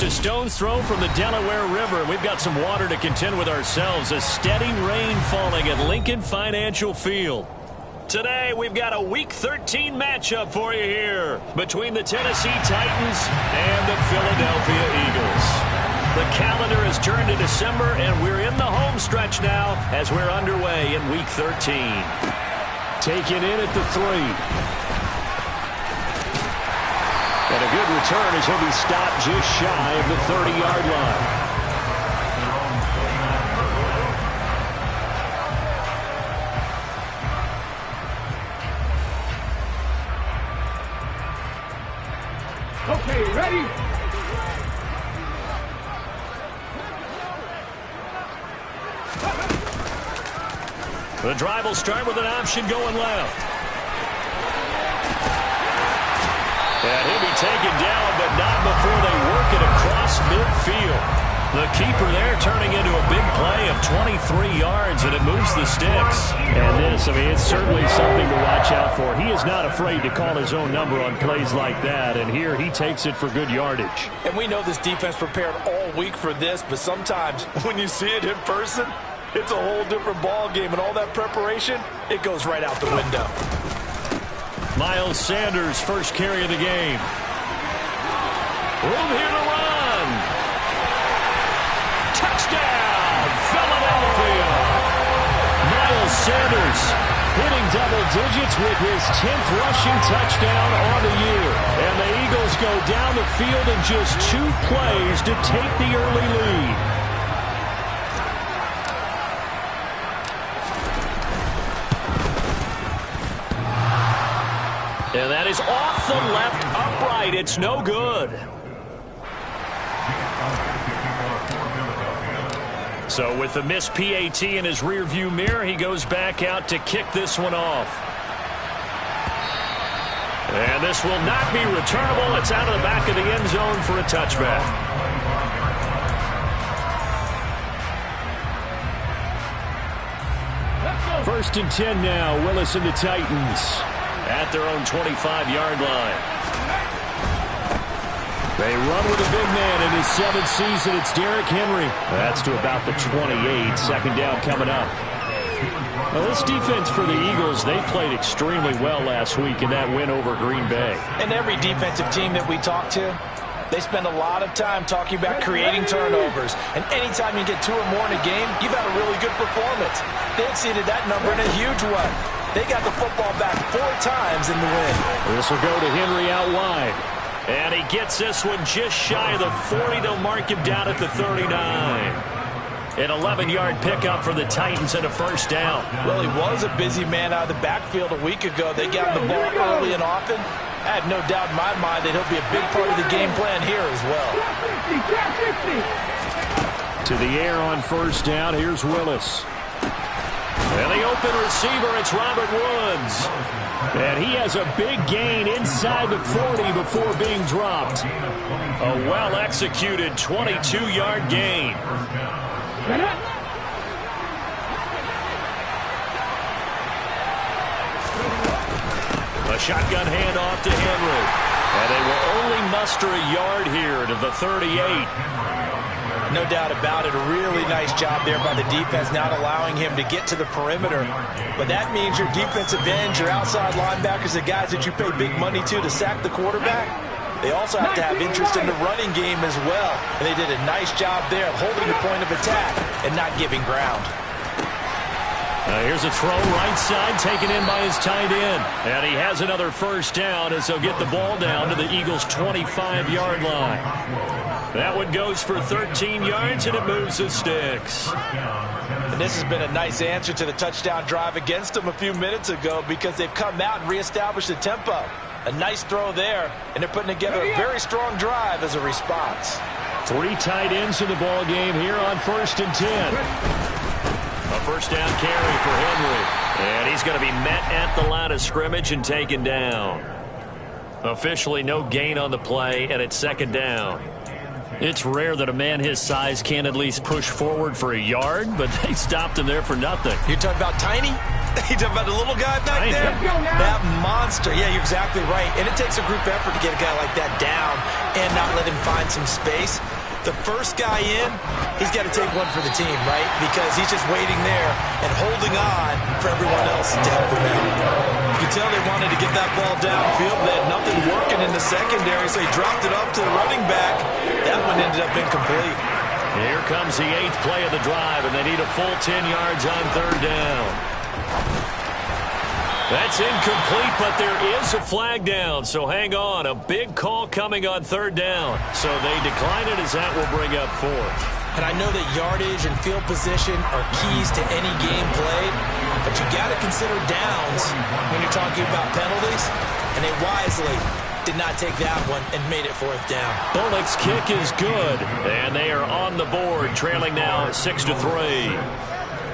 just a stone's throw from the Delaware River. We've got some water to contend with ourselves. A steady rain falling at Lincoln Financial Field. Today, we've got a Week 13 matchup for you here between the Tennessee Titans and the Philadelphia Eagles. The calendar has turned to December, and we're in the home stretch now as we're underway in Week 13. Taken in at the 3. And a good return as he'll be stopped just shy of the 30-yard line. Okay, ready? The drive will start with an option going left. And he'll be taken down, but not before they work it across midfield. The keeper there turning into a big play of 23 yards, and it moves the sticks. And this, it's certainly something to watch out for. He is not afraid to call his own number on plays like that, and here he takes it for good yardage. And we know this defense prepared all week for this, but sometimes when you see it in person, it's a whole different ball game, and all that preparation, it goes right out the window. Miles Sanders, first carry of the game. Room here to run. Touchdown, Philadelphia. Miles Sanders hitting double digits with his 10th rushing touchdown on the year. And the Eagles go down the field in just 2 plays to take the early lead. And that is off the left upright. It's no good. So with the missed PAT in his rearview mirror, he goes back out to kick this one off. And this will not be returnable. It's out of the back of the end zone for a touchback. First and 10 now. Willis and the Titans at their own 25-yard line. They run with a big man in his 7th season. It's Derrick Henry. That's to about the 28. Second down coming up. Well, this defense for the Eagles, they played extremely well last week in that win over Green Bay. And every defensive team that we talk to, they spend a lot of time talking about creating turnovers. And anytime you get 2 or more in a game, you've had a really good performance. They exceeded that number in a huge one. They got the football back 4 times in the win. This will go to Henry out wide. And he gets this one just shy of the 40. They'll mark him down at the 39. An 11-yard pickup for the Titans and a first down. Well, he was a busy man out of the backfield a week ago. They got the ball early and often. I have no doubt in my mind that he'll be a big part of the game plan here as well. To the air on first down. Here's Willis. And the open receiver, it's Robert Woods. And he has a big gain inside the 40 before being dropped. A well-executed 22-yard gain. A shotgun handoff to Henry. And they will only muster a yard here to the 38. No doubt about it. A really nice job there by the defense, not allowing him to get to the perimeter. But that means your defensive ends, your outside linebackers, the guys that you pay big money to sack the quarterback, they also have to have interest in the running game as well. And they did a nice job there of holding the point of attack and not giving ground. Here's a throw right side taken in by his tight end. And he has another first down as he'll get the ball down to the Eagles' 25-yard line. That one goes for 13 yards, and it moves the sticks. And this has been a nice answer to the touchdown drive against them a few minutes ago because they've come out and reestablished the tempo. A nice throw there, and they're putting together a very strong drive as a response. 3 tight ends in the ball game here on first and 10. A first down carry for Henry. And he's going to be met at the line of scrimmage and taken down. Officially no gain on the play, and it's second down. It's rare that a man his size can't at least push forward for a yard, but they stopped him there for nothing. You're talking about Tiny? You're talking about the little guy back there? That monster. Yeah, you're exactly right. And it takes a group effort to get a guy like that down and not let him find some space. The first guy in, he's got to take one for the team, right? Because he's just waiting there and holding on for everyone else to help him out. You can tell they wanted to get that ball downfield. They had nothing working in the secondary, so he dropped it up to the running back. That one ended up incomplete. Here comes the 8th play of the drive, and they need a full 10 yards on 3rd down. That's incomplete, but there is a flag down, so hang on. A big call coming on 3rd down. So they decline it as that will bring up 4th. And I know that yardage and field position are keys to any game played, but you got to consider downs when you're talking about penalties, and they wisely did not take that one and made it 4th down. Bullock's kick is good, and they are on the board, trailing now 6-3.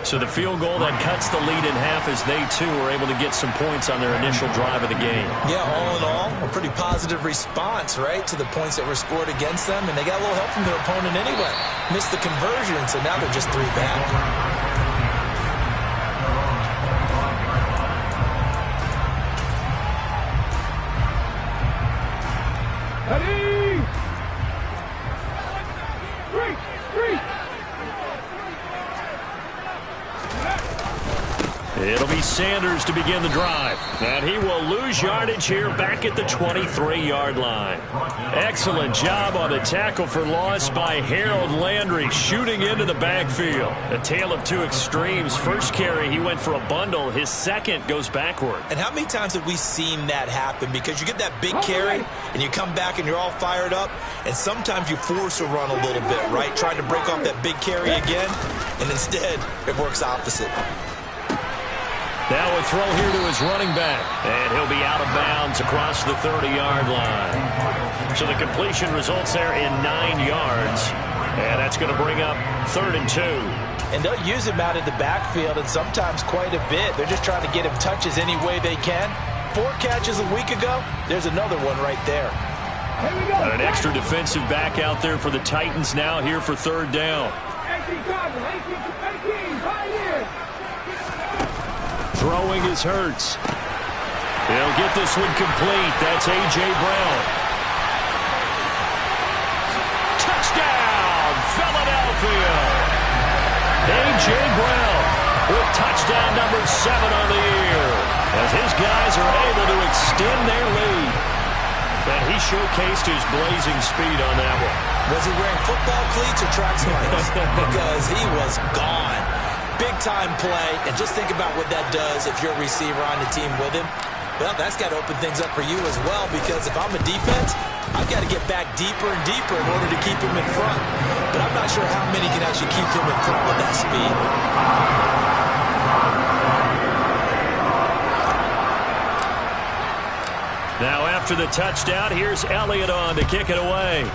So the field goal that cuts the lead in half as they, too, were able to get some points on their initial drive of the game. Yeah, all in all, a pretty positive response, right, to the points that were scored against them, and they got a little help from their opponent anyway. Missed the conversion, so now they're just 3 back. It'll be Sanders to begin the drive. And he will lose yardage here back at the 23-yard line. Excellent job on the tackle for loss by Harold Landry, shooting into the backfield. A tale of two extremes. First carry, he went for a bundle. His second goes backward. And how many times have we seen that happen? Because you get that big carry, and you come back and you're all fired up, and sometimes you force a run a little bit, right? Trying to break off that big carry again, and instead it works opposite. Now a throw here to his running back, and he'll be out of bounds across the 30-yard line. So the completion results there in 9 yards, and that's going to bring up 3rd and 2. And they'll use him out in the backfield, and sometimes quite a bit. They're just trying to get him touches any way they can. 4 catches a week ago, there's another one right there. Got an extra defensive back out there for the Titans now here for 3rd down. Throwing is Hurts. He'll get this one complete. That's A.J. Brown. Touchdown, Philadelphia. A.J. Brown with touchdown number 7 on the year, as his guys are able to extend their lead. And he showcased his blazing speed on that one. Was he wearing football cleats or track spikes? Because he was gone. Big-time play, and just think about what that does if you're a receiver on the team with him. Well, that's got to open things up for you as well, because if I'm a defense, I've got to get back deeper and deeper in order to keep him in front. But I'm not sure how many can actually keep him in front with that speed. Now after the touchdown, here's Elliott on to kick it away.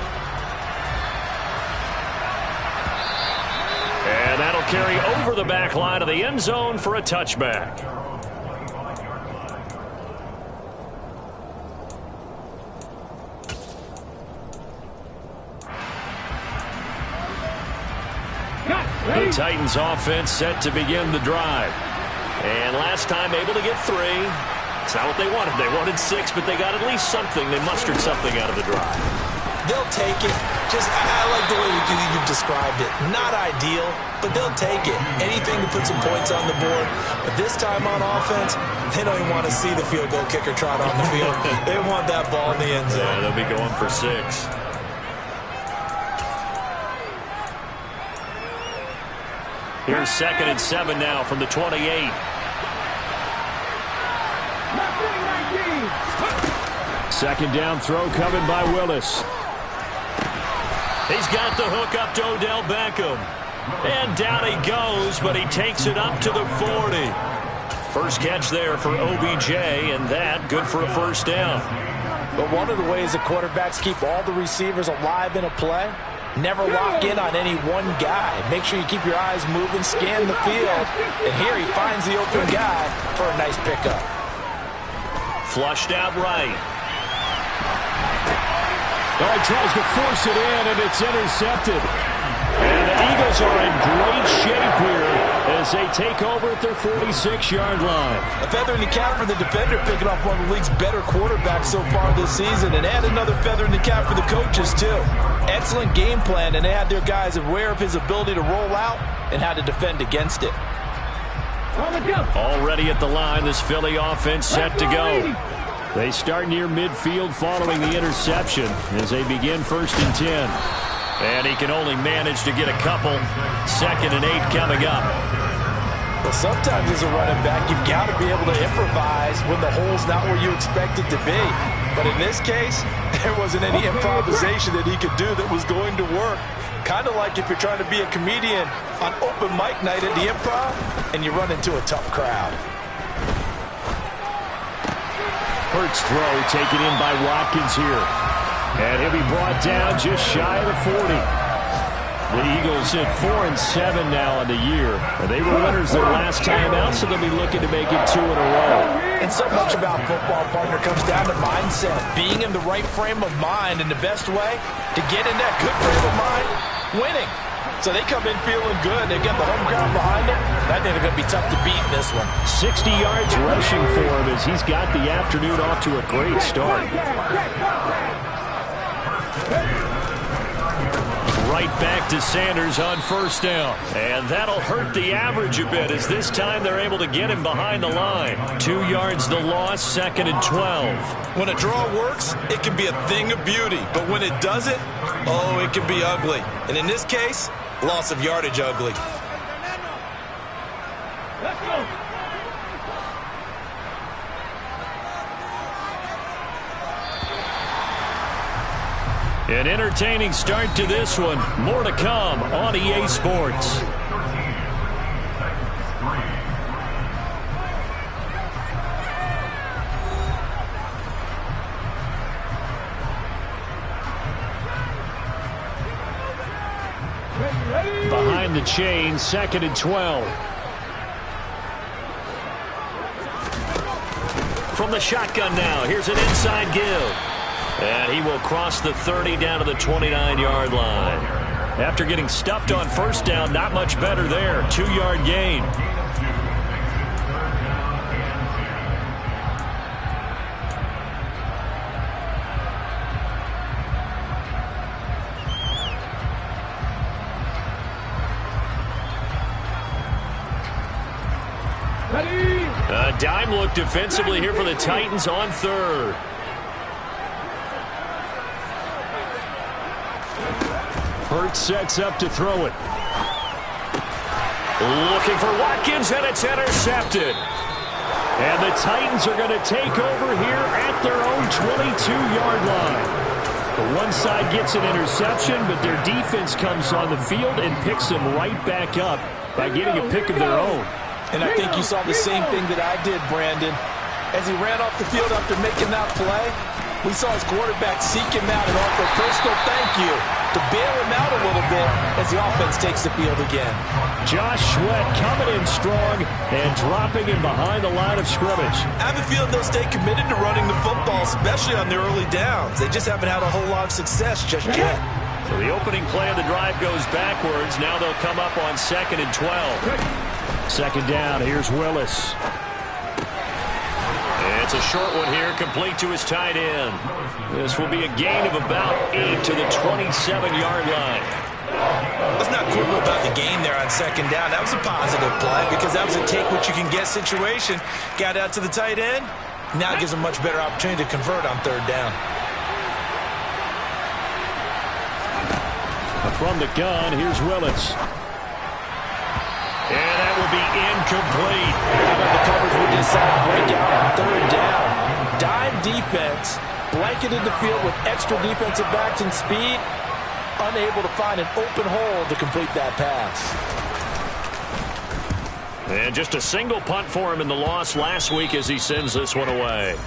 And that'll carry over the back line of the end zone for a touchback. The Titans offense set to begin the drive. And last time able to get 3. It's not what they wanted. They wanted 6, but they got at least something. They mustered something out of the drive. They'll take it. I like the way you've described it. Not ideal, but they'll take it. Anything to put some points on the board. But this time on offense, they don't even want to see the field goal kicker trot on the field. They want that ball in the end zone. Yeah, they'll be going for 6. Here's 2nd and 7 now from the 28. Second down throw coming by Willis. He's got the hook up to Odell Beckham. And down he goes, but he takes it up to the 40. First catch there for OBJ, and that good for a 1st down. But one of the ways that quarterbacks keep all the receivers alive in a play, never lock in on any one guy. Make sure you keep your eyes moving, scan the field. And here he finds the open guy for a nice pickup. Flushed out right. Oh, he tries to force it in, and it's intercepted. And the Eagles are in great shape here as they take over at their 46-yard line. A feather in the cap for the defender, picking off one of the league's better quarterbacks so far this season, and add another feather in the cap for the coaches, too. Excellent game plan, and they had their guys aware of his ability to roll out and how to defend against it. Already at the line, this Philly offense set to go. They start near midfield following the interception as they begin 1st and 10. And he can only manage to get a couple. 2nd and 8 coming up. Well, sometimes as a running back, you've got to be able to improvise when the hole's not where you expect it to be. But in this case, there wasn't any improvisation that he could do that was going to work. Kind of like if you're trying to be a comedian on open mic night at the Improv and you run into a tough crowd. Hurts throw taken in by Watkins here. And he'll be brought down just shy of the 40. The Eagles at 4-7 now on the year. They were winners their last time out, so they'll be looking to make it 2 in a row. And so much about football, partner, comes down to mindset. Being in the right frame of mind, and the best way to get in that good frame of mind, winning. So they come in feeling good. They've got the home crowd behind them. I think they're going to be tough to beat in this one. 60 yards rushing for him as he's got the afternoon off to a great start. Right back to Sanders on 1st down. And that'll hurt the average a bit as this time they're able to get him behind the line. 2 yards the loss, 2nd and 12. When a draw works, it can be a thing of beauty. But when it doesn't, oh, it can be ugly. And in this case, loss of yardage ugly. Let's go. An entertaining start to this one. More to come on EA Sports. Behind the chain, 2nd and 12. From the shotgun now, here's an inside give. And he will cross the 30 down to the 29-yard line. After getting stuffed on 1st down, not much better there. 2-yard gain. A dime look defensively here for the Titans on 3rd. Hurts sets up to throw it. Looking for Watkins, and it's intercepted. And the Titans are going to take over here at their own 22-yard line. The one side gets an interception, but their defense comes on the field and picks them right back up by getting a pick of their own. And I think you saw the same thing that I did, Brandon. As he ran off the field after making that play, we saw his quarterback seek him out and offer a personal thank you to bail him out a little bit as the offense takes the field again. Josh Sweat coming in strong and dropping him behind the line of scrimmage. I have a feeling they'll stay committed to running the football, especially on their early downs. They just haven't had a whole lot of success just yet. So the opening play of the drive goes backwards. Now they'll come up on 2nd and 12. 2nd down, here's Willis. It's a short one here, complete to his tight end. This will be a gain of about 8 to the 27-yard line. Let's not quibble about the gain there on 2nd down. That was a positive play because that was a take-what-you-can-get situation. Got out to the tight end. Now it gives a much better opportunity to convert on 3rd down. From the gun, here's Willis. And that will be incomplete. How about the coverage we just saw break out on 3rd down? Dime defense, blanketed the field with extra defensive backs and speed, unable to find an open hole to complete that pass. And just a single punt for him in the loss last week as he sends this one away.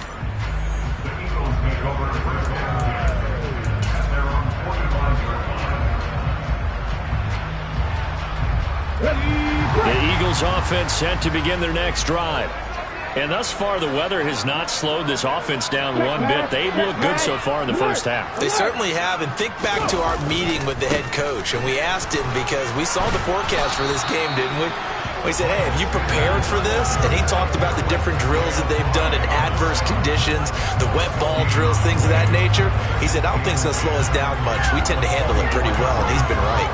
The Eagles offense set to begin their next drive. And thus far, the weather has not slowed this offense down one bit. They've looked good so far in the first half. They certainly have. And think back to our meeting with the head coach. And we asked him because we saw the forecast for this game, didn't we? He said, hey, have you prepared for this? And he talked about the different drills that they've done in adverse conditions, the wet ball drills, things of that nature. He said, I don't think it's going to slow us down much. We tend to handle it pretty well, and he's been right.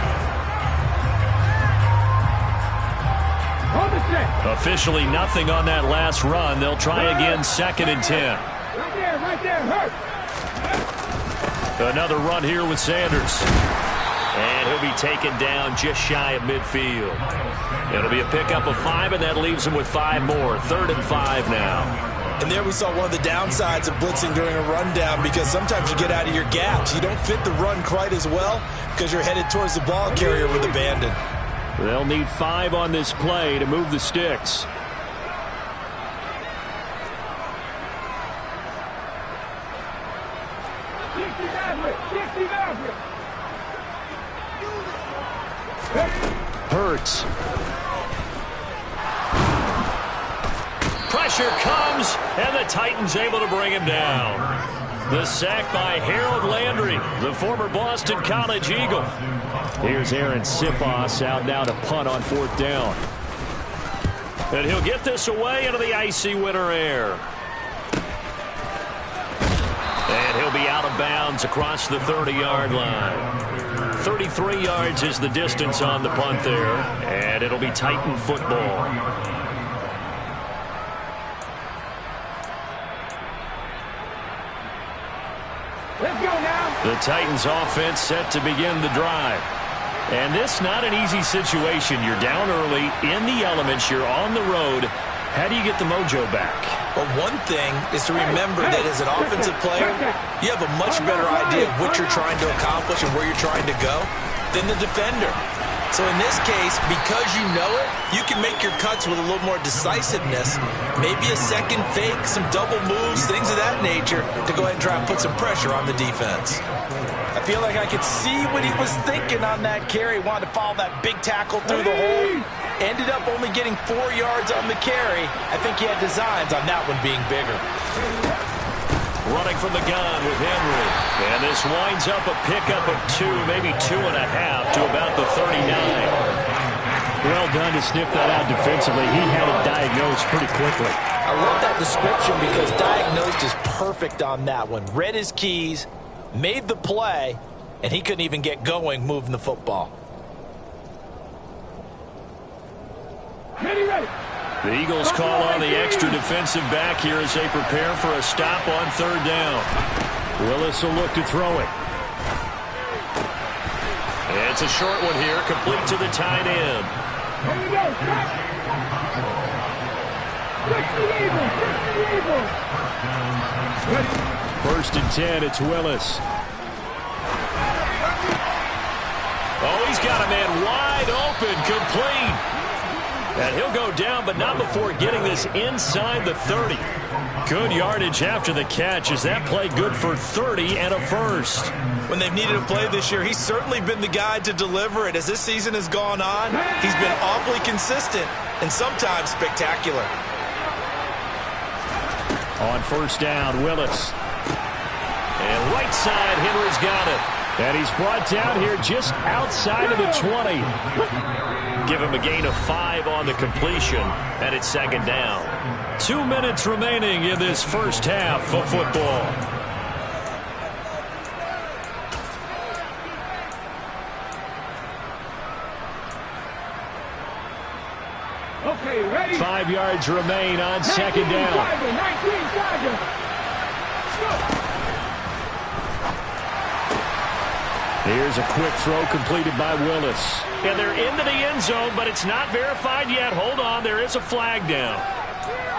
Officially nothing on that last run. They'll try again, 2nd and 10. Right there, hurt. Another run here with Sanders. And he'll be taken down just shy of midfield. It'll be a pickup of 5, and that leaves him with 5 more. 3rd and 5 now. And there we saw one of the downsides of blitzing during a rundown, because sometimes you get out of your gaps. You don't fit the run quite as well because you're headed towards the ball carrier with abandon. They'll need 5 on this play to move the sticks. Hurts. Pressure comes, and the Titans able to bring him down. The sack by Harold Landry, the former Boston College Eagle. Here's Aaron Sipos out now to punt on 4th down. And he'll get this away into the icy winter air. And he'll be out of bounds across the 30-yard line. 33 yards is the distance on the punt there, and it'll be Titan football. Let's go now. The Titans offense set to begin the drive. And this not an easy situation. You're down early, in the elements, you're on the road. How do you get the mojo back? Well, one thing is to remember that as an offensive player, you have a much better idea of what you're trying to accomplish and where you're trying to go than the defender. So in this case, because you know it, you can make your cuts with a little more decisiveness, maybe a second fake, some double moves, things of that nature, to go ahead and try and put some pressure on the defense. I feel like I could see what he was thinking on that carry. Wanted to follow that big tackle through the hole. Ended up only getting 4 yards on the carry. I think he had designs on that one being bigger. Running from the gun with Henry. And this winds up a pickup of 2, maybe 2.5 to about the 39. Well done to sniff that out defensively. He had it diagnosed pretty quickly. I love that description because diagnosed is perfect on that one. Read his keys, made the play, and he couldn't even get going moving the football. Ready. The Eagles call on the extra defensive back here as they prepare for a stop on 3rd down. Willis will look to throw it. It's a short one here, complete to the tight end. Here we go. First and 10, it's Willis. Oh, he's got a man wide open, complete. And he'll go down, but not before getting this inside the 30. Good yardage after the catch. Is that play good for 30 and a first? When they've needed a play this year, he's certainly been the guy to deliver it. As this season has gone on, he's been awfully consistent and sometimes spectacular. On 1st down, Willis. And right side, Henry's got it. And he's brought down here just outside of the 20. Give him a gain of 5 on the completion, and it's 2nd down. 2 minutes remaining in this first half of football. Okay, ready. 5 yards remain on 2nd down. 19, Here's a quick throw completed by Willis. And they're into the end zone, but it's not verified yet. Hold on, there is a flag down.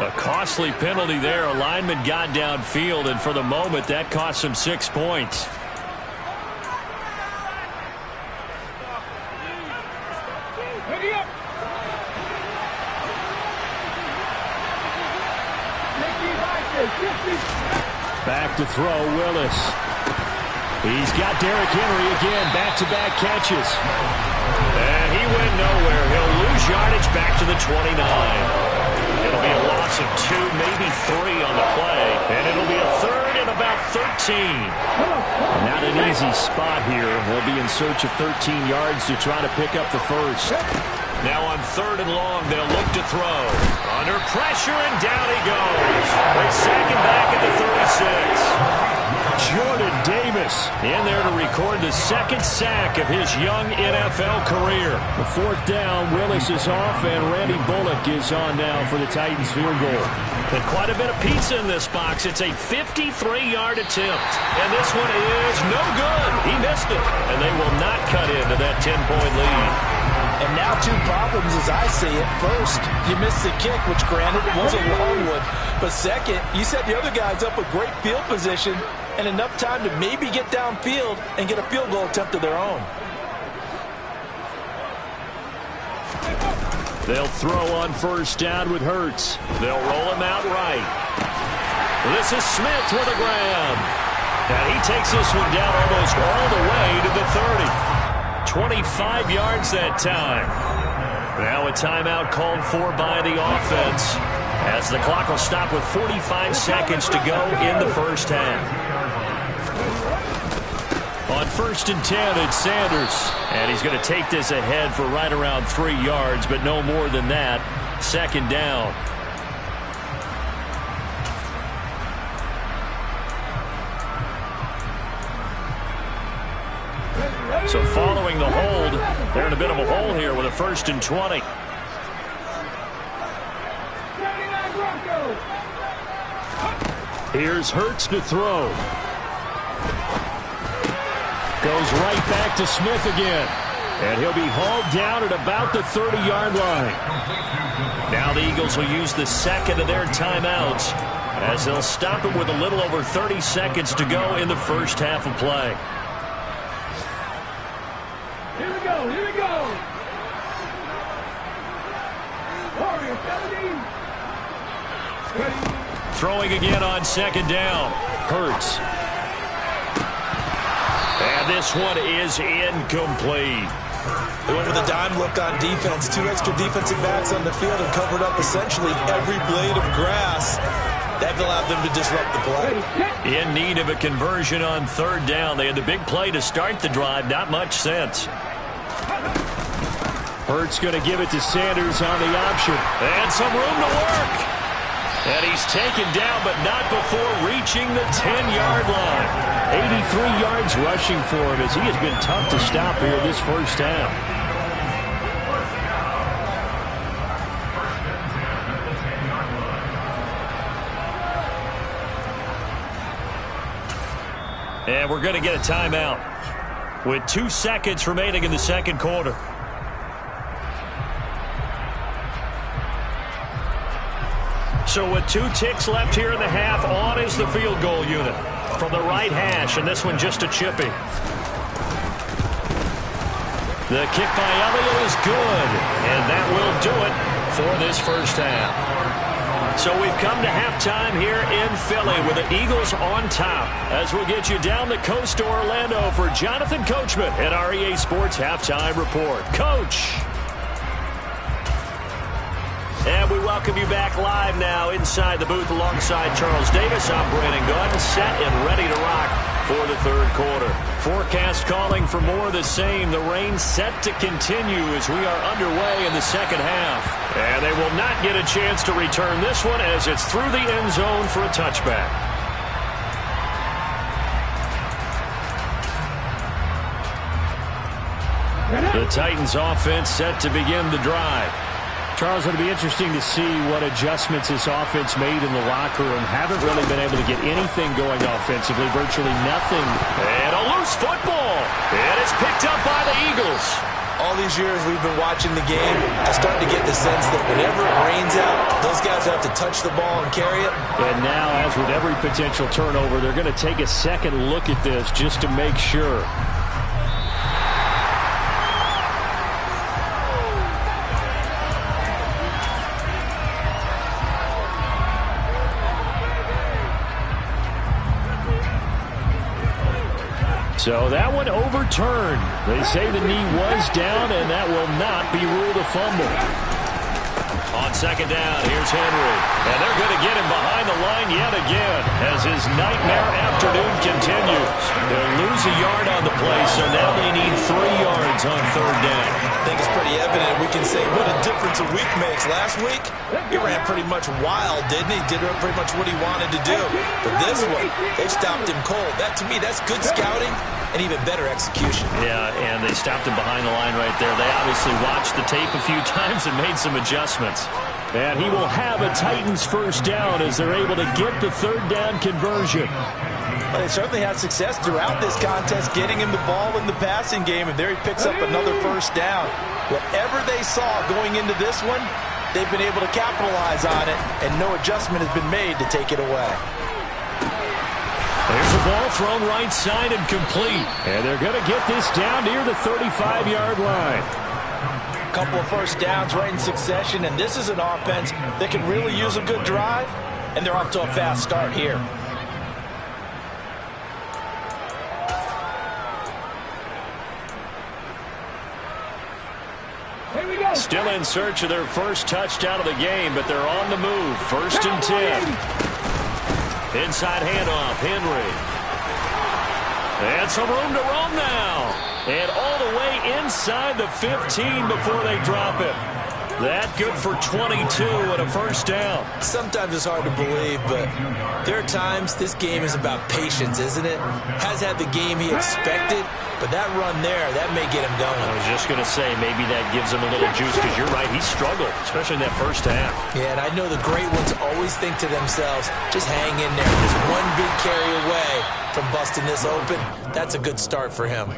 A costly penalty there. A lineman got downfield, and for the moment, that cost him 6 points. Ready up. Back to throw, Willis. He's got Derrick Henry again, back-to-back catches. And he went nowhere. He'll lose yardage back to the 29. It'll be a loss of 2, maybe 3 on the play. And it'll be a 3rd and about 13. Not an easy spot here. They'll be in search of 13 yards to try to pick up the first. Now on 3rd and long, they'll look to throw. Under pressure, and down he goes. They sack him back at the 36. Jordan Davis in there to record the 2nd sack of his young NFL career. The 4th down, Willis is off, and Randy Bullock is on now for the Titans field goal. And quite a bit of pizza in this box. It's a 53-yard attempt. And this one is no good. He missed it. And they will not cut into that 10-point lead. And now 2 problems as I see it. First, you missed the kick, which granted was a long one. But second, you set the other guys up with great field position and enough time to maybe get downfield and get a field goal attempt of their own. They'll throw on 1st down with Hurts. They'll roll him out right. This is Smith with a grab. And he takes this one down almost all the way to the 30. 25 yards that time. Now a timeout called for by the offense, as the clock will stop with 45 seconds to go in the 1st half. On 1st and 10, it's Sanders. And he's going to take this ahead for right around 3 yards, but no more than that. 2nd down. So following the hold, they're in a bit of a hole here with a 1st and 20. Here's Hurts to throw. Goes right back to Smith again. And he'll be hauled down at about the 30-yard line. Now the Eagles will use the 2nd of their timeouts, as they'll stop it with a little over 30 seconds to go in the 1st half of play. Here we go, here we go. Warrior 17. Ready. Throwing again on 2nd down. Hurts. And this one is incomplete. They went with a dime look on defense. 2 extra defensive backs on the field and covered up essentially every blade of grass. That allowed them to disrupt the play. In need of a conversion on 3rd down. They had the big play to start the drive. Not much sense. Hurts going to give it to Sanders on the option. And some room to work. And he's taken down, but not before reaching the 10-yard line. 83 yards rushing for him, as he has been tough to stop here this 1st half. And we're going to get a timeout with 2 seconds remaining in the 2nd quarter. So with 2 ticks left here in the half, on is the field goal unit from the right hash, and this one just a chippy. The kick by Elliott is good, and that will do it for this 1st half. So we've come to halftime here in Philly with the Eagles on top, as we'll get you down the coast to Orlando for Jonathan Coachman at our EA Sports Halftime Report. Coach! And we welcome you back live now inside the booth alongside Charles Davis. I'm Brandon Gunn, set and ready to rock for the 3rd quarter. Forecast calling for more of the same. The rain set to continue as we are underway in the 2nd half. And they will not get a chance to return this one, as it's through the end zone for a touchback. The Titans offense set to begin the drive. Charles, it'll be interesting to see what adjustments this offense made in the locker room. Haven't really been able to get anything going offensively, virtually nothing. And a loose football. And it's picked up by the Eagles. All these years we've been watching the game, I start to get the sense that whenever it rains out, those guys have to touch the ball and carry it. And now, as with every potential turnover, they're going to take a second look at this just to make sure. So that one overturned. They say the knee was down, and that will not be ruled a fumble. On 2nd down, here's Henry. And they're going to get him behind the line yet again as his nightmare afternoon continues. They'll lose a yard on the play, so now they need 3 yards on 3rd down. I think it's pretty evident. We can say what a difference a week makes. Last week, he ran pretty much wild, didn't he? Did pretty much what he wanted to do. But this one, they stopped him cold. That, to me, that's good scouting and even better execution. Yeah, and they stopped him behind the line right there. They obviously watched the tape a few times and made some adjustments. And he will have a Titans first down as they're able to get the third down conversion. Well, they certainly had success throughout this contest, getting him the ball in the passing game, and there he picks up another first down. Whatever they saw going into this one, they've been able to capitalize on it, and no adjustment has been made to take it away. There's a ball thrown right side and complete. And they're going to get this down near the 35-yard line. A couple of first downs right in succession, and this is an offense that can really use a good drive, and they're off to a fast start here. Still in search of their first touchdown of the game, but they're on the move. 1st and 10. Inside handoff, Henry. And some room to run now. And all the way inside the 15 before they drop it. That good for 22 and a first down. Sometimes it's hard to believe, but there are times this game is about patience, isn't it? Has had the game he expected, but that run there, that may get him going. I was just going to say, maybe that gives him a little juice, because you're right, he struggled, especially in that first half. Yeah, and I know the great ones always think to themselves, just hang in there. Just one big carry away from busting this open. That's a good start for him.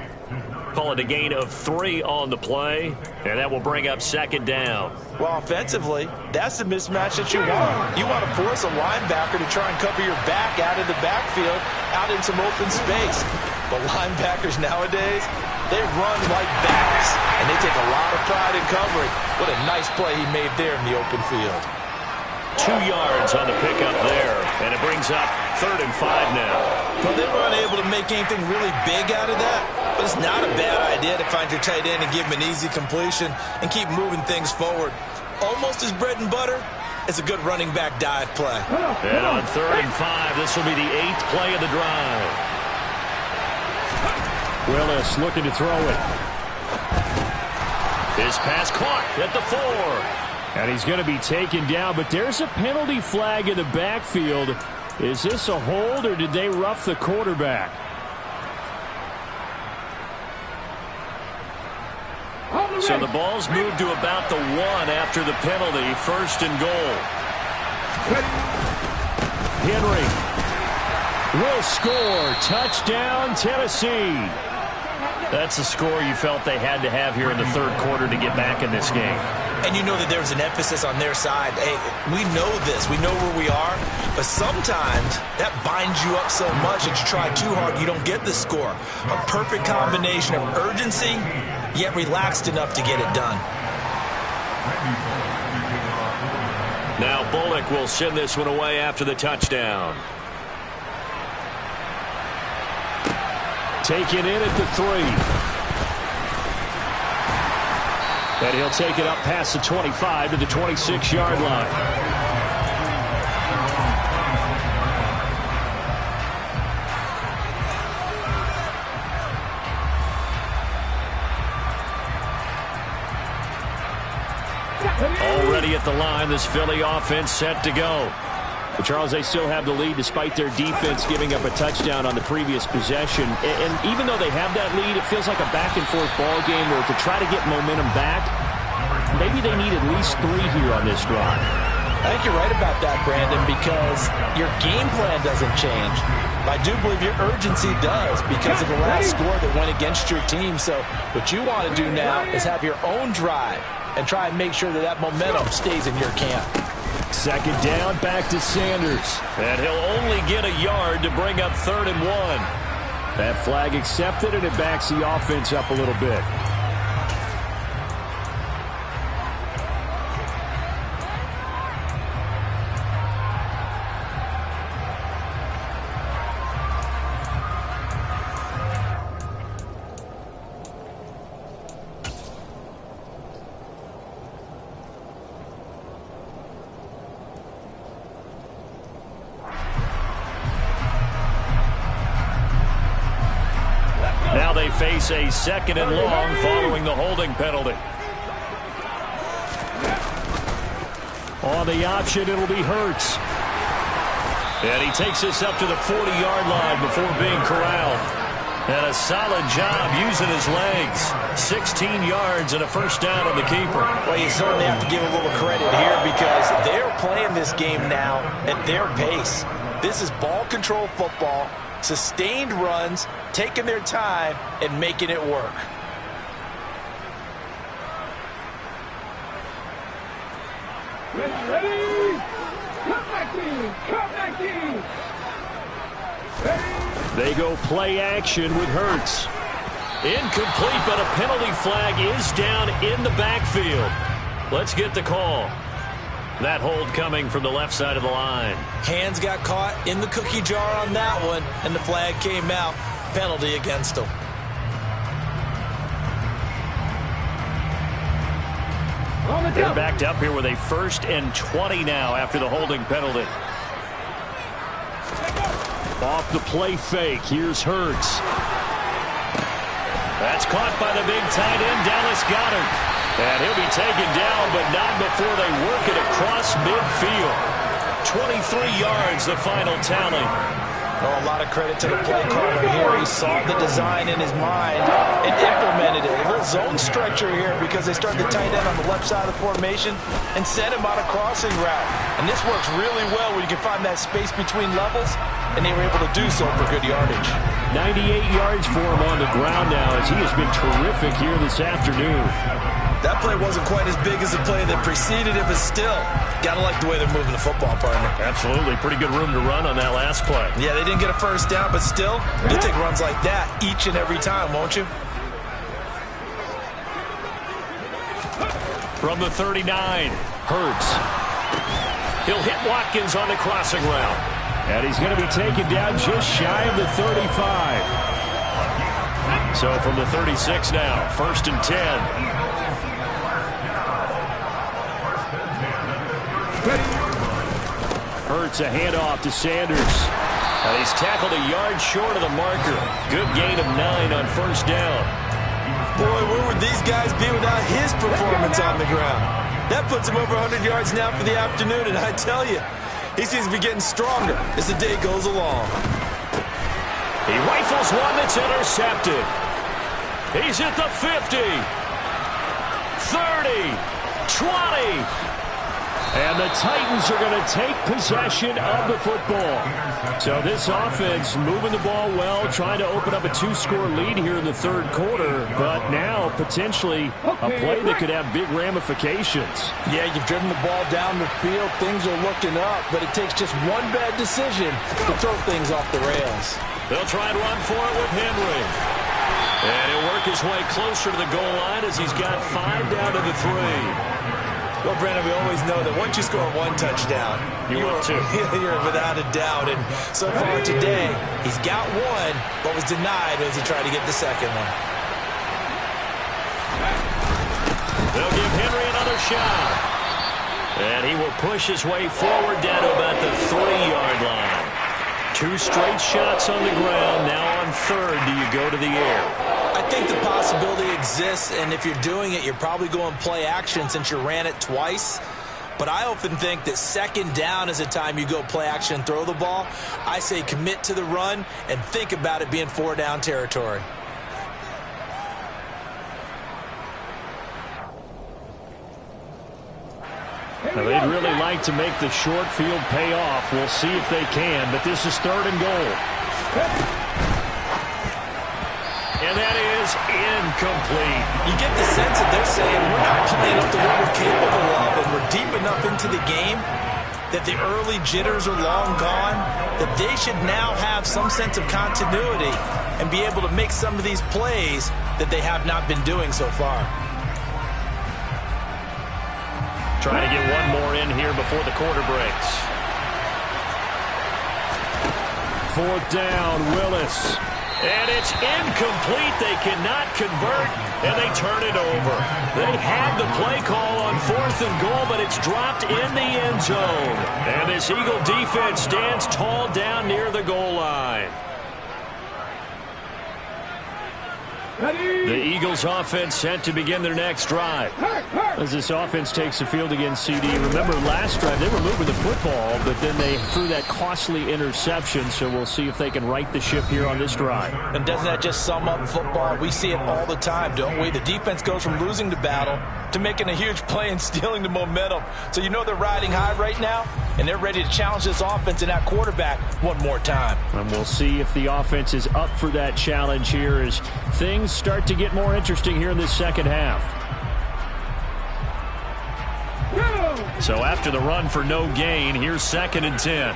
Call it a gain of 3 on the play, and that will bring up 2nd down. Well, offensively, that's the mismatch that you want. You want to force a linebacker to try and cover your back out of the backfield, out in some open space. But linebackers nowadays, they run like backs, and they take a lot of pride in covering. What a nice play he made there in the open field. 2 yards on the pickup there, and it brings up 3rd and 5 now. Well, they were unable to make anything really big out of that, but it's not a bad idea to find your tight end and give him an easy completion and keep moving things forward. Almost as bread and butter as a good running back dive play. And on 3rd and 5, this will be the 8th play of the drive. Willis looking to throw it. His pass caught at the 4. And he's going to be taken down, but there's a penalty flag in the backfield. Is this a hold, or did they rough the quarterback? So the ball's moved to about the 1 after the penalty. 1st and goal. Henry will score. Touchdown, Tennessee. That's the score you felt they had to have here in the 3rd quarter to get back in this game. And you know that there's an emphasis on their side. Hey, we know this. We know where we are. But sometimes that binds you up so much that you try too hard, you don't get the score. A perfect combination of urgency, yet relaxed enough to get it done. Now Bullock will send this one away after the touchdown. Taken in at the 3. And he'll take it up past the 25 to the 26-yard line. Already at the line, this Philly offense set to go. But Charles, they still have the lead despite their defense giving up a touchdown on the previous possession. And even though they have that lead, it feels like a back-and-forth ball game where to try to get momentum back, maybe they need at least 3 here on this drive. I think you're right about that, Brandon, because your game plan doesn't change. I do believe your urgency does because of the last score that went against your team. So what you want to do now is have your own drive and try and make sure that that momentum stays in your camp. 2nd down, back to Sanders. And he'll only get a yard to bring up 3rd and 1. That flag accepted, and it backs the offense up a little bit. Now they face a 2nd and long following the holding penalty. On the option, it'll be Hurts. And he takes this up to the 40-yard line before being corralled. And a solid job using his legs. 16 yards and a first down on the keeper. Well, you certainly have to give a little credit here because they're playing this game now at their pace. This is ball control football, sustained runs, taking their time, and making it work. Ready? Come back in! Come back in! Ready? They go play action with Hurts. Incomplete, but a penalty flag is down in the backfield. Let's get the call. That hold coming from the left side of the line. Hands got caught in the cookie jar on that one, and the flag came out. Penalty against them. They're backed up here with a 1st and 20 now after the holding penalty. Off the play fake. Here's Hurts. That's caught by the big tight end, Dallas Goedert. And he'll be taken down, but not before they work it across midfield. 23 yards, the final tally. Oh, a lot of credit to the play caller here. He saw the design in his mind and implemented it. A little zone stretcher here because they started the tight end on the left side of the formation and sent him on a crossing route. And this works really well where you can find that space between levels, and they were able to do so for good yardage. 98 yards for him on the ground now as he has been terrific here this afternoon. That play wasn't quite as big as the play that preceded it, but still, gotta like the way they're moving the football, partner. Absolutely. Pretty good room to run on that last play. Yeah, they didn't get a first down, but still, you'll take runs like that each and every time, won't you? From the 39, Hurts. He'll hit Watkins on the crossing route. And he's going to be taken down just shy of the 35. So from the 36 now, 1st and 10. Hurts a handoff to Sanders. And he's tackled a yard short of the marker. Good gain of 9 on 1st down. Boy, where would these guys be without his performance on the ground? That puts him over 100 yards now for the afternoon, and I tell you, he seems to be getting stronger as the day goes along. He rifles one that's intercepted. He's at the 50. 30. 20. And the Titans are going to take possession of the football. So this offense moving the ball well, trying to open up a 2-score lead here in the 3rd quarter. But now potentially a play that could have big ramifications. Yeah, you've driven the ball down the field. Things are looking up, but it takes just one bad decision to throw things off the rails. They'll try and run for it with Henry. And he'll work his way closer to the goal line as he's got 5 down to the 3. Well, Brandon, we always know that once you score one touchdown, you're without a doubt. And so far today, he's got one, but was denied as he tried to get the second one. They'll give Henry another shot. And he will push his way forward down to about the 3-yard line. 2 straight shots on the ground. Now on 3rd, do you go to the air? I think the possibility exists, and if you're doing it, you're probably going play action since you ran it twice. But I often think that 2nd down is a time you go play action and throw the ball. I say commit to the run and think about it being 4-down territory. Now, they'd really like to make the short field pay off. We'll see if they can, but this is 3rd and goal. And that is incomplete. You get the sense that they're saying we're not playing up to what we're capable of, and we're deep enough into the game that the early jitters are long gone, that they should now have some sense of continuity and be able to make some of these plays that they have not been doing so far. Trying to get one more in here before the quarter breaks. 4th down, Willis. And it's incomplete. They cannot convert, and they turn it over. They had the play call on 4th and goal, but it's dropped in the end zone. And this Eagle defense stands tall down near the goal line. The Eagles offense set to begin their next drive. As this offense takes the field against CD, remember last drive they were moving the football, but then they threw that costly interception, so we'll see if they can right the ship here on this drive. And doesn't that just sum up football? We see it all the time, don't we? The defense goes from losing the battle to making a huge play and stealing the momentum. So you know they're riding high right now, and they're ready to challenge this offense and that quarterback one more time. And we'll see if the offense is up for that challenge here as things start to get more interesting here in this second half. So after the run for no gain, here's 2nd and 10.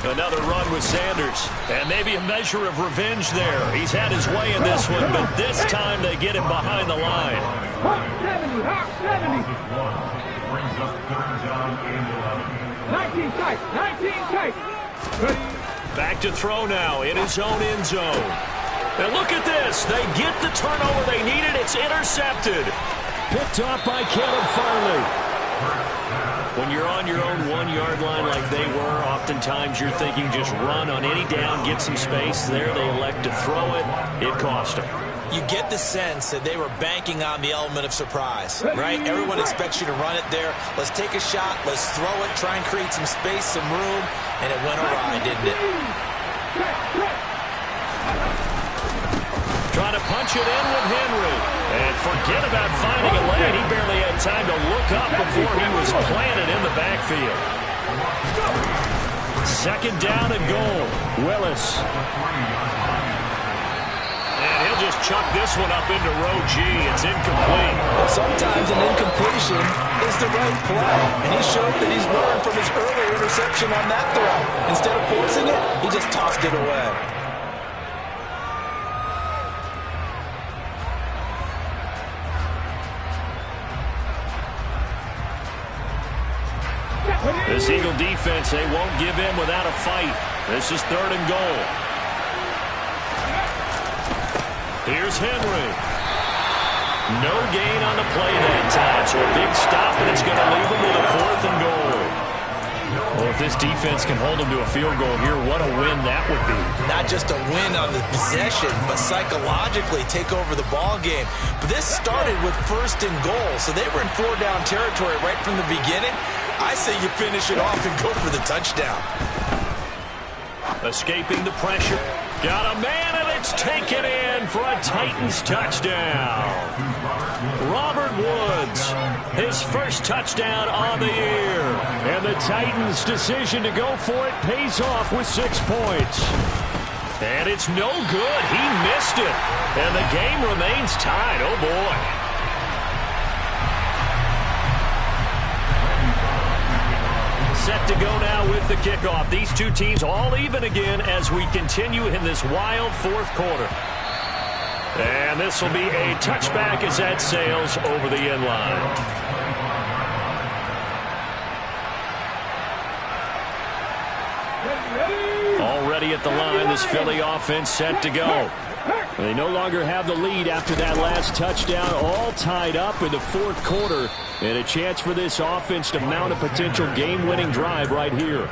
Another run with Sanders. And maybe a measure of revenge there. He's had his way in this one, but this time they get him behind the line. 70, 19 tight, 19 tight. Back to throw now in his own end zone. And look at this. They get the turnover they needed. It's intercepted. Picked off by Caleb Farley. When you're on your own 1-yard line like they were, oftentimes you're thinking just run on any down, get some space. There they elect to throw it. It cost them. You get the sense that they were banking on the element of surprise, right? Everyone expects you to run it there. Let's take a shot. Let's throw it. Try and create some space, some room. And it went awry, didn't it? Trying to punch it in with Henry. And forget about finding a lane. He barely had time to look up before he was planted in the backfield. 2nd down and goal. Willis. And he'll just chuck this one up into row G. It's incomplete. Sometimes an incompletion is the right play. And he showed that he's learned from his earlier interception on that throw. Instead of forcing it, he just tossed it away. This Eagle defense, they won't give in without a fight. This is 3rd and goal. Here's Henry. No gain on the play that time, so a big stop, and it's going to leave them with a 4th and goal. Well, if this defense can hold them to a field goal here, what a win that would be. Not just a win on the possession, but psychologically take over the ball game. But this started with 1st and goal, so they were in 4-down territory right from the beginning. I say you finish it off and go for the touchdown. Escaping the pressure. Got a man, and it's taken in for a Titans touchdown. Robert Woods, his first touchdown on the year. And the Titans' decision to go for it pays off with 6 points. And it's no good. He missed it. And the game remains tied. Oh, boy. Set to go now with the kickoff. These two teams all even again as we continue in this wild 4th quarter. And this will be a touchback as that sails over the end line. Already at the line, this Philly offense set to go. They no longer have the lead after that last touchdown, all tied up in the 4th quarter, and a chance for this offense to mount a potential game-winning drive right here.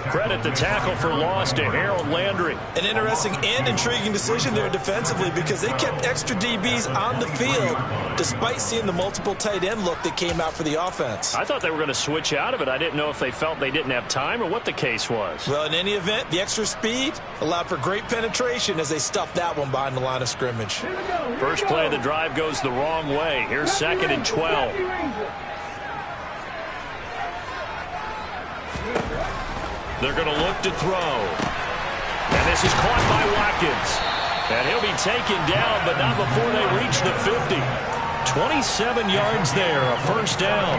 Credit the tackle for loss to Harold Landry. An interesting and intriguing decision there defensively because they kept extra DBs on the field despite seeing the multiple tight end look that came out for the offense. I thought they were going to switch out of it. I didn't know if they felt they didn't have time or what the case was. Well, in any event, the extra speed allowed for great penetration as they stuffed that one behind the line of scrimmage. First play of the drive goes the wrong way. Here's 2nd and 12. They're going to look to throw. And this is caught by Watkins. And he'll be taken down, but not before they reach the 50. 27 yards there, a 1st down.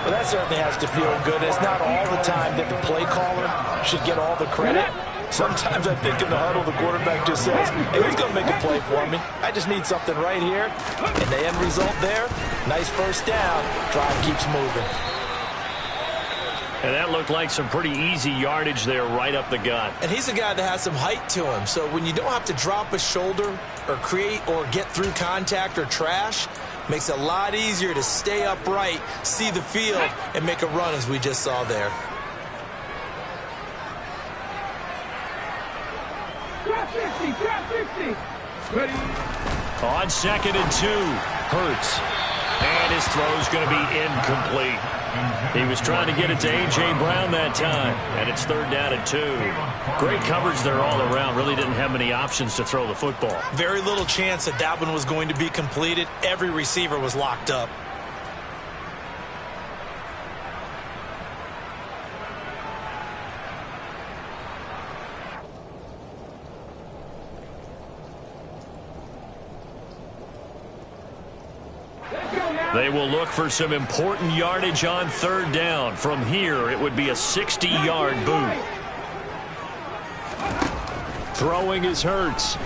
Well, that certainly has to feel good. It's not all the time that the play caller should get all the credit. Sometimes I think in the huddle, the quarterback just says, hey, who's going to make a play for me? I just need something right here. And the end result there, nice 1st down. Drive keeps moving. And that looked like some pretty easy yardage there right up the gut. And he's a guy that has some height to him. So when you don't have to drop a shoulder or create or get through contact or trash, makes it a lot easier to stay upright, see the field, and make a run as we just saw there. 50. Ready. On 2nd and 2, Hurts. And his throw's going to be incomplete. He was trying to get it to A.J. Brown that time, and it's 3rd down and 2. Great coverage there all around. Really didn't have many options to throw the football. Very little chance that that one was going to be completed. Every receiver was locked up. They will look for some important yardage on 3rd down. From here, it would be a 60-yard boot. Throwing is Hurts.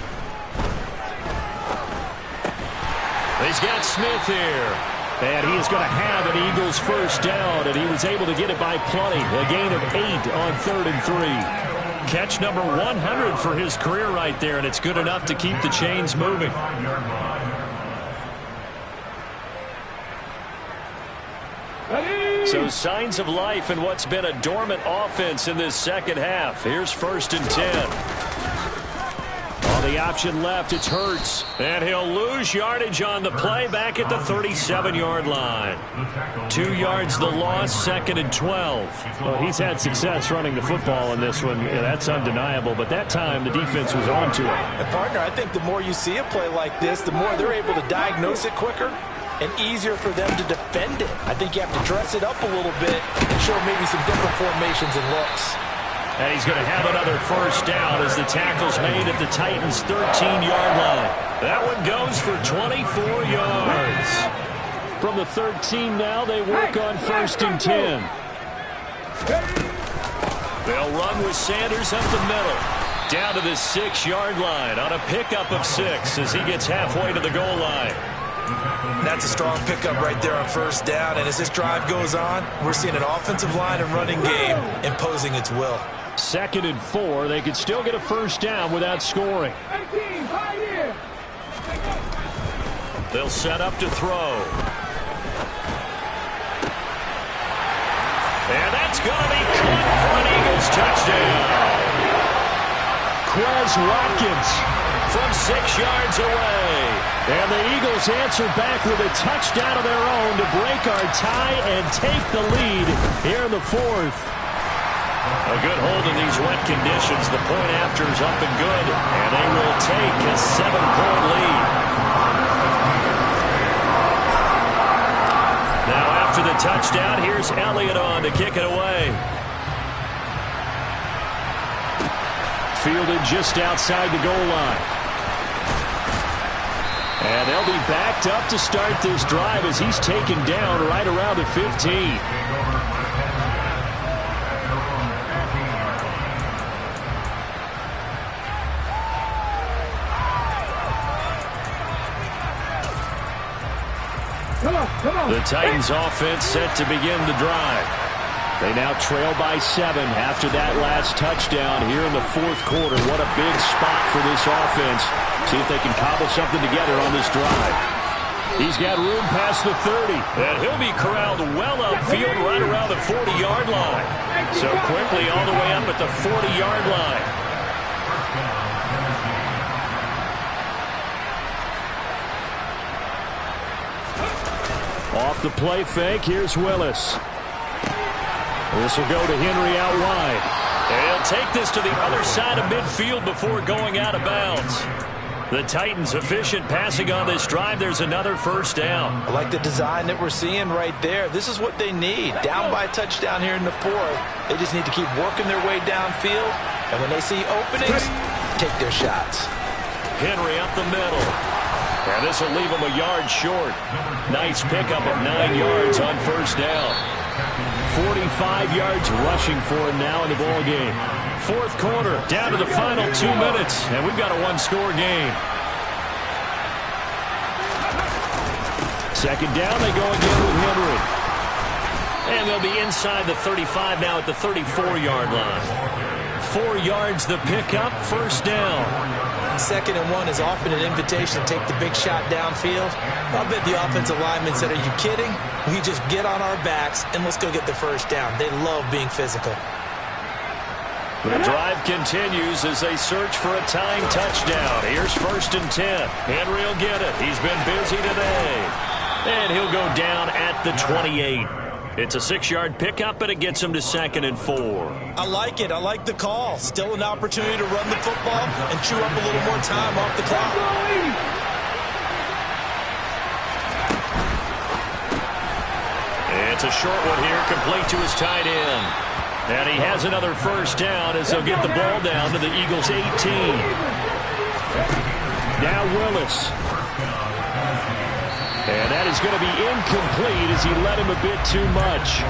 He's got Smith here. And he is going to have an Eagles first down, and he was able to get it by plenty. A gain of 8 on 3rd and 3. Catch number 100 for his career right there, and it's good enough to keep the chains moving. So signs of life in what's been a dormant offense in this second half. Here's 1st and 10. On the option left, it's Hurts. And he'll lose yardage on the play back at the 37-yard line. 2 yards the loss, 2nd and 12. Well, he's had success running the football in this one. Yeah, that's undeniable. But that time, the defense was on to him. And partner, I think the more you see a play like this, the more they're able to diagnose it quicker and easier for them to defend it. I think you have to dress it up a little bit and show maybe some different formations and looks. And he's going to have another first down as the tackle's made at the Titans' 13-yard line. That one goes for 24 yards. From the 13 now, they work on 1st and 10. They'll run with Sanders up the middle. Down to the 6-yard line on a pickup of 6 as he gets halfway to the goal line. That's a strong pickup right there on 1st down. And as this drive goes on, we're seeing an offensive line and running game imposing its will. 2nd and 4. They could still get a first down without scoring. 18, right here. They'll set up to throw. And that's going to be caught for an Eagles touchdown. Quez Watkins from 6 yards away. And the Eagles answer back with a touchdown of their own to break our tie and take the lead here in the 4th. A good hold in these wet conditions. The point after is up and good. And they will take a 7-point lead. Now after the touchdown, here's Elliott on to kick it away. Fielded just outside the goal line. And they'll be backed up to start this drive as he's taken down right around the 15. Come on. The Titans offense set to begin the drive. They now trail by 7 after that last touchdown here in the 4th quarter. What a big spot for this offense. See if they can cobble something together on this drive. He's got room past the 30. And he'll be corralled well upfield right around the 40-yard line. So quickly all the way up at the 40-yard line. Off the play fake, here's Willis. This will go to Henry out wide. And he'll take this to the other side of midfield before going out of bounds. The Titans efficient passing on this drive. There's another first down. I like the design that we're seeing right there. This is what they need. Down by a touchdown here in the 4th. They just need to keep working their way downfield. And when they see openings, take their shots. Henry up the middle. And this will leave him a yard short. Nice pickup of 9 yards on first down. 45 yards rushing for him now in the ball game. 4th quarter, down to the final 2 minutes, and we've got a one-score game. 2nd down, they go again with Henry. And they'll be inside the 35 now at the 34-yard line. 4 yards the pickup, first down. 2nd and 1 is often an invitation to take the big shot downfield. I'll bet the offensive lineman said, are you kidding? We just get on our backs and let's go get the first down. They love being physical. The drive continues as they search for a tying touchdown. Here's 1st and 10. Henry will get it. He's been busy today. And he'll go down at the 28. It's a 6-yard pickup, and it gets him to 2nd and 4. I like it. I like the call. Still an opportunity to run the football and chew up a little more time off the clock. It's a short one here, complete to his tight end. And he has another 1st down as they'll get the ball down to the Eagles' 18. Now Willis. And that is going to be incomplete as he led him a bit too much.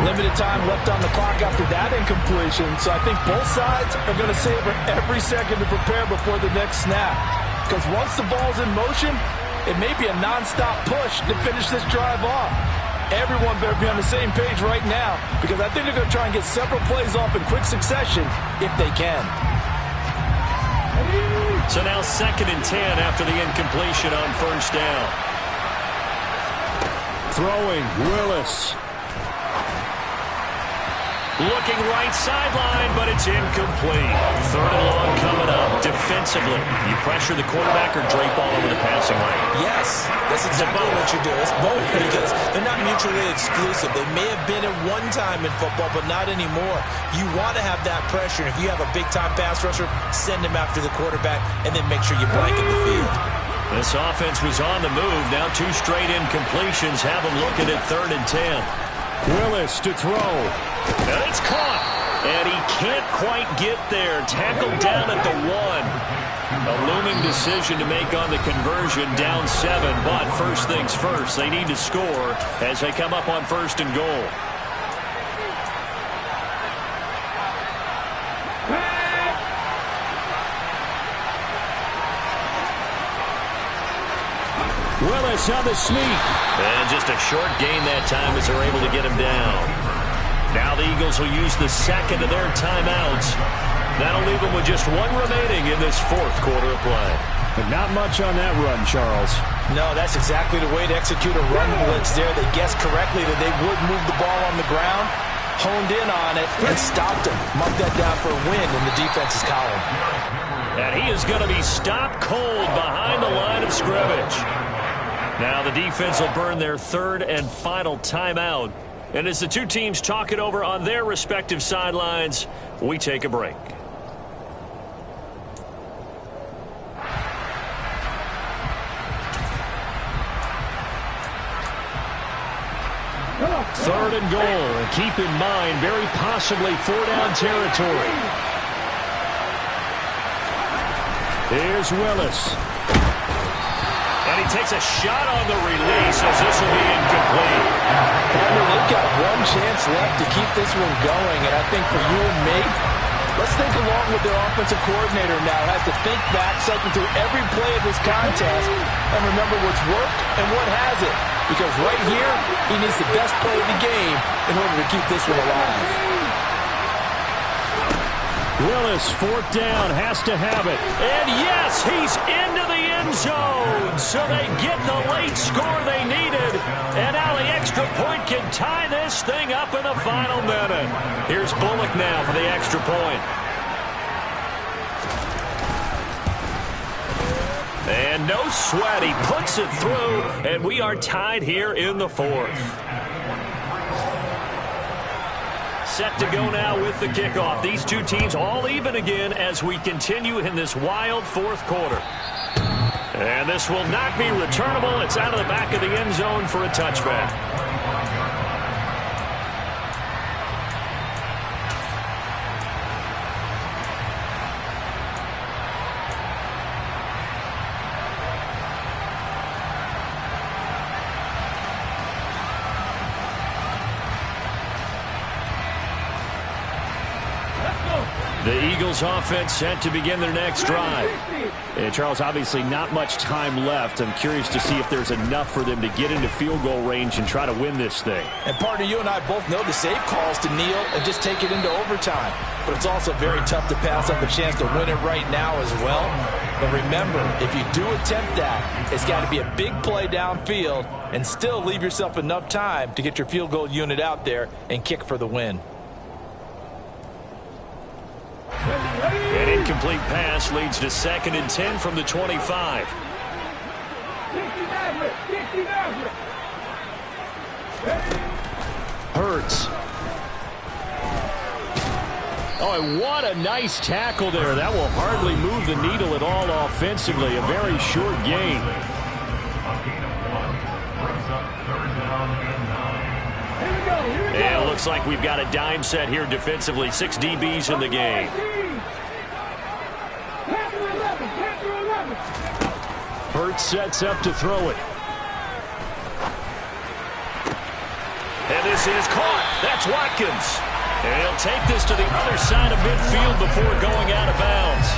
Limited time left on the clock after that incompletion, so I think both sides are going to savor every second to prepare before the next snap. Because once the ball's in motion, it may be a non-stop push to finish this drive off. Everyone better be on the same page right now, because I think they're going to try and get several plays off in quick succession if they can. So now 2nd and 10 after the incompletion on 1st down. Throwing, Willis. Looking right sideline, but it's incomplete. 3rd and long coming up. Defensively, you pressure the quarterback or drape all over the passing lane? Yes, that's exactly what you do. It's both, because they're not mutually exclusive. They may have been at one time in football, but not anymore. You want to have that pressure. If you have a big-time pass rusher, send him after the quarterback, and then make sure you blanket the field. This offense was on the move. Now 2 straight incompletions have them looking at 3rd and 10. Willis to throw. And it's caught. And he can't quite get there. Tackled down at the 1. A looming decision to make on the conversion, down 7. But first things first, they need to score as they come up on 1st and goal. Willis on the sneak. And just a short gain that time as they're able to get him down. Now the Eagles will use the 2nd of their timeouts. That'll leave them with just 1 remaining in this 4th quarter of play. But not much on that run, Charles. No, that's exactly the way to execute a run blitz there. They guessed correctly that they would move the ball on the ground, honed in on it, and stopped him. Mark that down for a win in the defense's column. And he is going to be stopped cold behind the line of scrimmage. Now the defense will burn their 3rd and final timeout. And as the two teams talk it over on their respective sidelines, we take a break. Third and goal. And keep in mind, very possibly 4-down territory. Here's Willis. And he takes a shot on the release as this will be incomplete. They've got 1 chance left to keep this one going, and I think for you and me, let's think along with their offensive coordinator now. Has to think back, cycle through every play of this contest, and remember what's worked and what hasn't. Because right here, he needs the best play of the game in order to keep this one alive. Willis, 4th down, has to have it. And yes, he's into the end zone. So they get the late score they needed. And now the extra point can tie this thing up in the final minute. Here's Bullock now for the extra point. And no sweat, he puts it through. And we are tied here in the 4th. Set to go now with the kickoff. These two teams all even again as we continue in this wild 4th quarter. And this will not be returnable. It's out of the back of the end zone for a touchback. The Eagles offense set to begin their next drive. And Charles, obviously not much time left. I'm curious to see if there's enough for them to get into field goal range and try to win this thing. And partner, you and I both know the safe calls to kneel and just take it into overtime. But it's also very tough to pass up a chance to win it right now as well. But remember, if you do attempt that, it's got to be a big play downfield and still leave yourself enough time to get your field goal unit out there and kick for the win. incomplete pass leads to 2nd and 10 from the 25. Hurts. Oh, and what a nice tackle there. That will hardly move the needle at all offensively. A very short gain. And it looks like we've got a dime set here defensively. 6 DBs in the game. Hurts sets up to throw it. And this is caught. That's Watkins. And he'll take this to the other side of midfield before going out of bounds.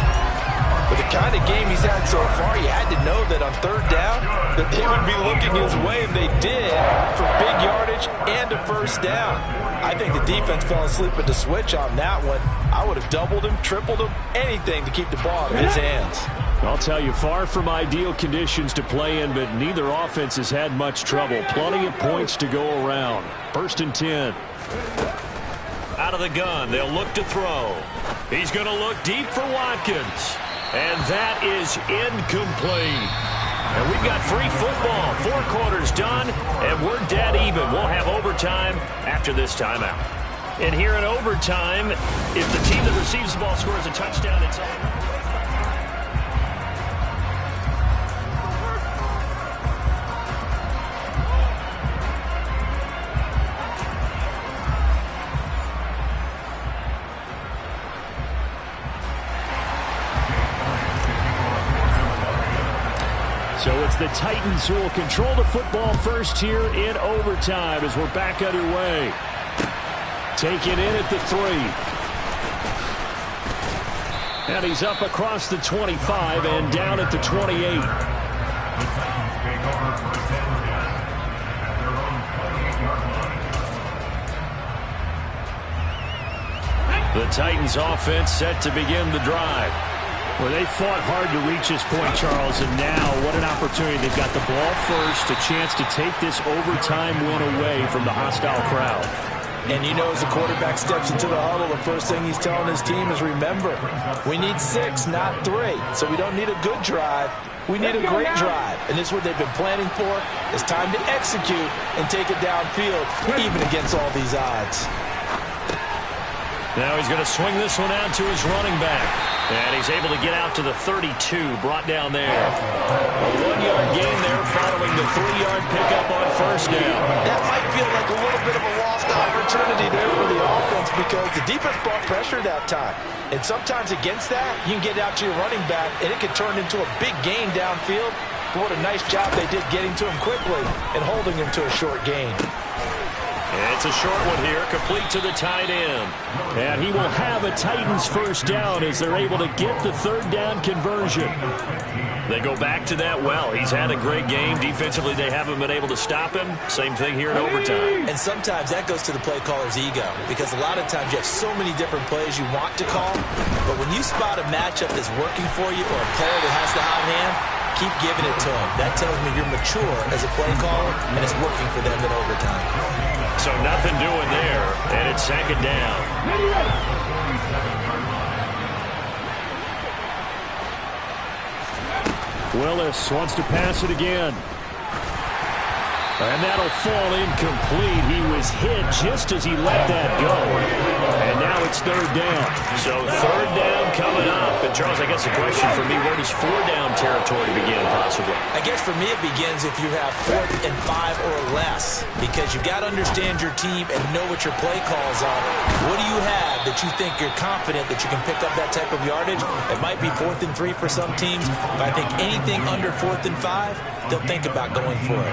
With the kind of game he's had so far, you had to know that on 3rd down that they would be looking his way, and they did, for big yardage and a 1st down. I think the defense fell asleep at the switch on that one. I would have doubled him, tripled him, anything to keep the ball out of his hands. I'll tell you, far from ideal conditions to play in, but neither offense has had much trouble. Plenty of points to go around. 1st and 10. Out of the gun, they'll look to throw. He's going to look deep for Watkins. And that is incomplete. And we've got free football. 4 quarters done, and we're dead even. We'll have overtime after this timeout. And here in overtime, if the team that receives the ball scores a touchdown, it's over. So it's the Titans who will control the football first here in overtime as we're back underway. Taken in at the 3. And he's up across the 25 and down at the 28. The Titans offense set to begin the drive. Well, they fought hard to reach this point, Charles, and now what an opportunity. They've got the ball first, a chance to take this overtime win away from the hostile crowd. And you know, as the quarterback steps into the huddle, the first thing he's telling his team is, remember, we need 6, not 3. So we don't need a good drive. We need a great drive. And this is what they've been planning for. It's time to execute and take it downfield, even against all these odds. Now he's going to swing this one out to his running back. And he's able to get out to the 32, brought down there. A 1-yard gain there following the 3-yard pickup on 1st down. That might feel like a little bit of a lost opportunity there for the offense because the defense brought pressure that time. And sometimes against that, you can get out to your running back, and it can turn into a big gain downfield. But what a nice job they did getting to him quickly and holding him to a short gain. It's a short one here, complete to the tight end. And he will have a Titans 1st down as they're able to get the 3rd down conversion. They go back to that well. He's had a great game. Defensively, they haven't been able to stop him. Same thing here in overtime. And sometimes that goes to the play caller's ego because a lot of times you have so many different plays you want to call. But when you spot a matchup that's working for you or a player that has the hot hand, keep giving it to him. That tells me you're mature as a play caller, and it's working for them in overtime. So nothing doing there, and it's 2nd down. Willis wants to pass it again. And that'll fall incomplete. He was hit just as he let that go. And now it's 3rd down. So 3rd down coming up. And Charles, I guess the question for me, where does 4 down territory begin possibly? I guess for me it begins if you have 4th and 5 or less. Because you've got to understand your team and know what your play calls are. What do you have that you think you're confident that you can pick up that type of yardage? It might be 4th and 3 for some teams. But I think anything under 4th and 5, they'll think about going for it.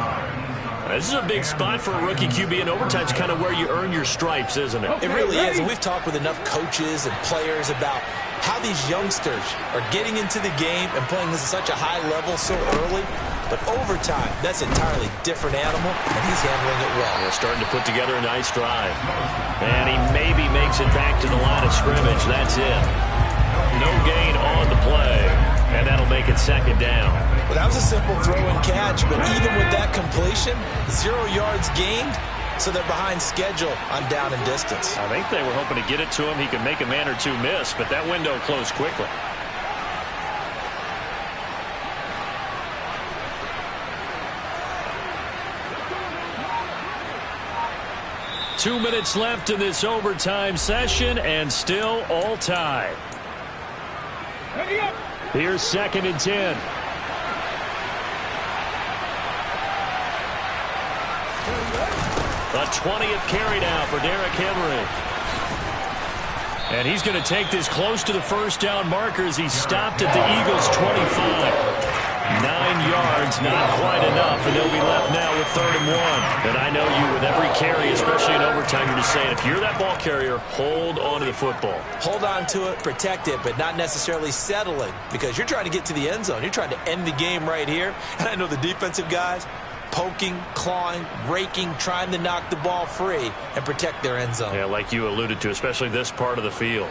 This is a big spot for a rookie QB, and overtime's kind of where you earn your stripes, isn't it? It really is, and we've talked with enough coaches and players about how these youngsters are getting into the game and playing this at such a high level so early. But overtime, that's an entirely different animal, and he's handling it well. They're starting to put together a nice drive. And he maybe makes it back to the line of scrimmage. That's it. No gain on the play, and that'll make it 2nd down. Well, that was a simple throw and catch, but even with that completion, 0 yards gained, so they're behind schedule on down and distance. I think they were hoping to get it to him. He could make a man or two miss, but that window closed quickly. Two minutes left in this overtime session, and still all tied. Here's 2nd and 10. A 20th carry now for Derrick Henry. And he's going to take this close to the first down marker as he stopped at the Eagles' 25. 9 yards, not quite enough, and they'll be left now with 3rd and 1. And I know you, with every carry, especially in overtime, you're just saying, if you're that ball carrier, hold on to the football. Hold on to it, protect it, but not necessarily settling, because you're trying to get to the end zone. You're trying to end the game right here. And I know the defensive guys, poking, clawing, raking, trying to knock the ball free and protect their end zone. Yeah, like you alluded to, especially this part of the field.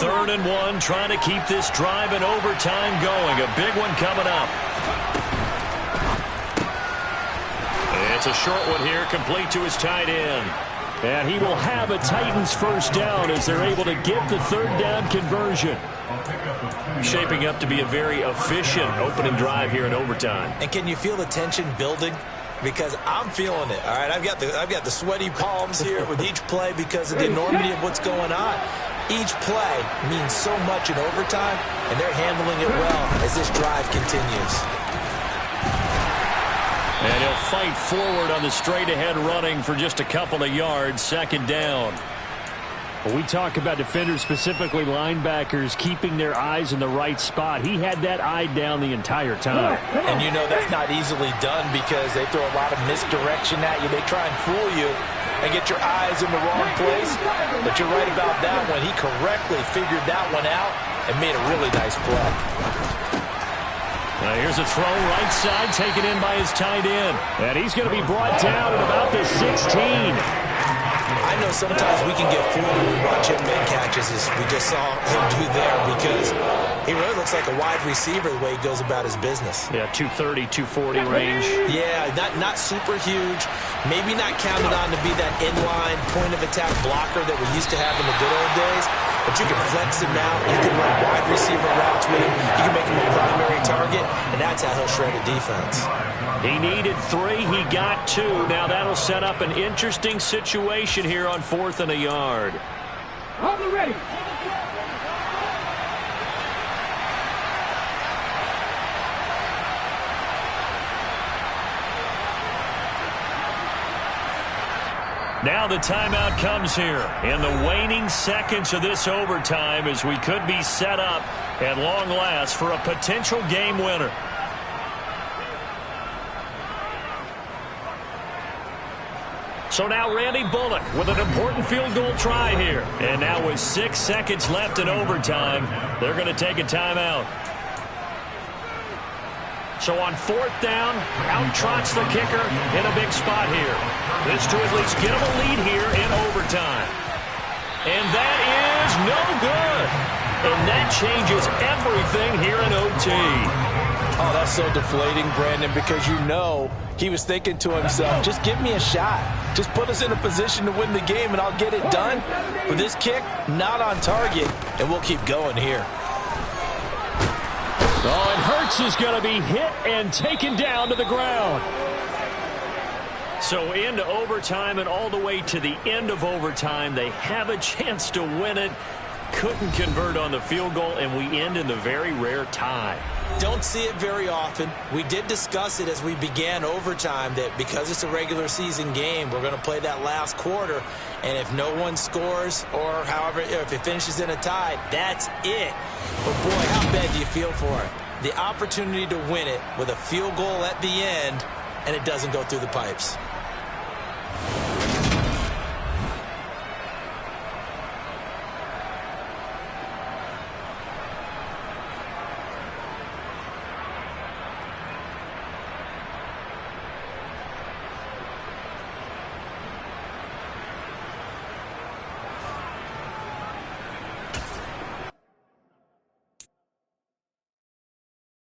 Third and 1, trying to keep this drive in overtime going. A big one coming up. It's a short one here, complete to his tight end. And he will have a Titans first down as they're able to get the 3rd down conversion. Shaping up to be a very efficient opening drive here in overtime. And can you feel the tension building? Because I'm feeling it. All right, I've got the sweaty palms here with each play because of the enormity of what's going on. Each play means so much in overtime, and they're handling it well as this drive continues. And he'll fight forward on the straight-ahead running for just a couple of yards. 2nd down. When we talk about defenders, specifically linebackers, keeping their eyes in the right spot, he had that eye down the entire time. And you know that's not easily done because they throw a lot of misdirection at you. They try and fool you and get your eyes in the wrong place. But you're right about that one. He correctly figured that one out and made a really nice play. Now here's a throw right side, taken in by his tight end. And he's going to be brought down at about the 16. I know sometimes we can get fooled when we watch him make catches, as we just saw him do there, because he really looks like a wide receiver the way he goes about his business. Yeah, 230, 240 range. Yeah, not super huge. Maybe not counted on to be that inline point-of-attack blocker that we used to have in the good old days, but you can flex him out. You can run wide receiver routes with him. You can make him a primary target, and that's how he'll shred a defense. He needed 3. He got 2. Now that'll set up an interesting situation here on 4th and a yard. Hold it ready. Now the timeout comes here in the waning seconds of this overtime as we could be set up at long last for a potential game winner. So now Randy Bullock with an important field goal try here. And now with 6 seconds left in overtime, they're going to take a timeout. So on 4th down, out trots the kicker in a big spot here. This to at least get him a lead here in overtime. And that is no good. And that changes everything here in OT. Oh, that's so deflating, Brandon, because you know he was thinking to himself, just give me a shot. Just put us in a position to win the game, and I'll get it done. With this kick, not on target, and we'll keep going here. Oh, and Hurts is going to be hit and taken down to the ground. So into overtime and all the way to the end of overtime, they have a chance to win it. Couldn't convert on the field goal, and we end in the very rare tie. Don't see it very often. We did discuss it as we began overtime that because it's a regular season game, we're going to play that last quarter. And if no one scores or however, if it finishes in a tie, that's it. But boy, how bad do you feel for it? The opportunity to win it with a field goal at the end, and it doesn't go through the pipes.